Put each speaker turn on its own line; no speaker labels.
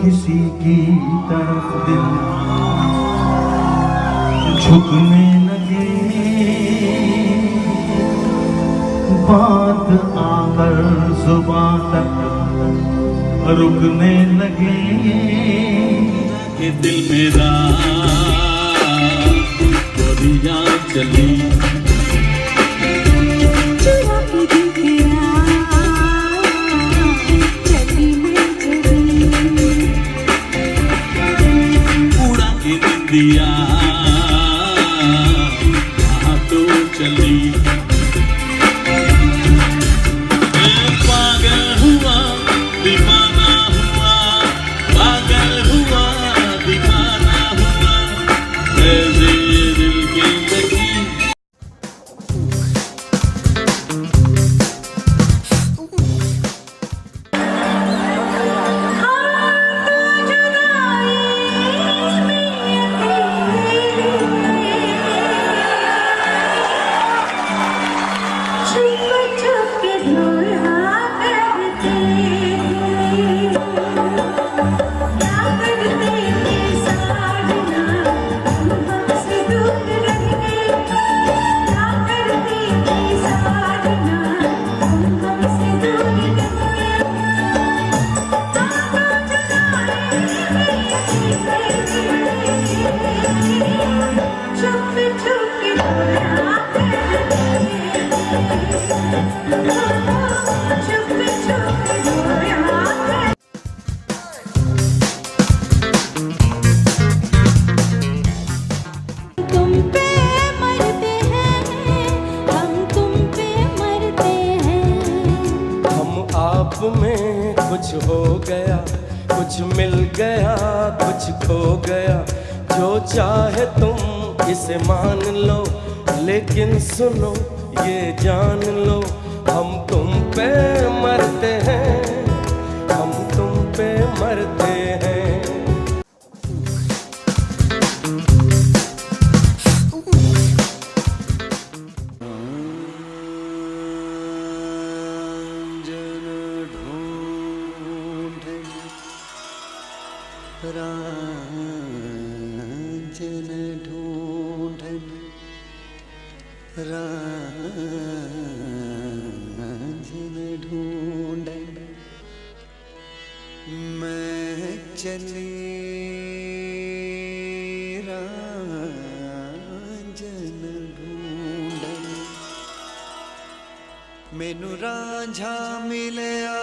किसी की तरफ दिल झुकने लगे, बात आकर जुबां तक रुकने लगे कि दिल मेरा गोरियां चली दिया कहाँ तो चली। पागल हुआ दीवाना हुआ, पागल हुआ दीवाना हुआ, ऐसे दिल की लगी।
में कुछ हो गया, कुछ मिल गया, कुछ खो गया, जो चाहे तुम इसे मान लो, लेकिन सुनो ये जान लो, हम तुम पे मरते हैं, हम तुम पे मरते हैं।
रांझन ढूंढन, रांझन ढूंढन, मैं चली रांझन ढूंढन, मैनू रांझा मिलया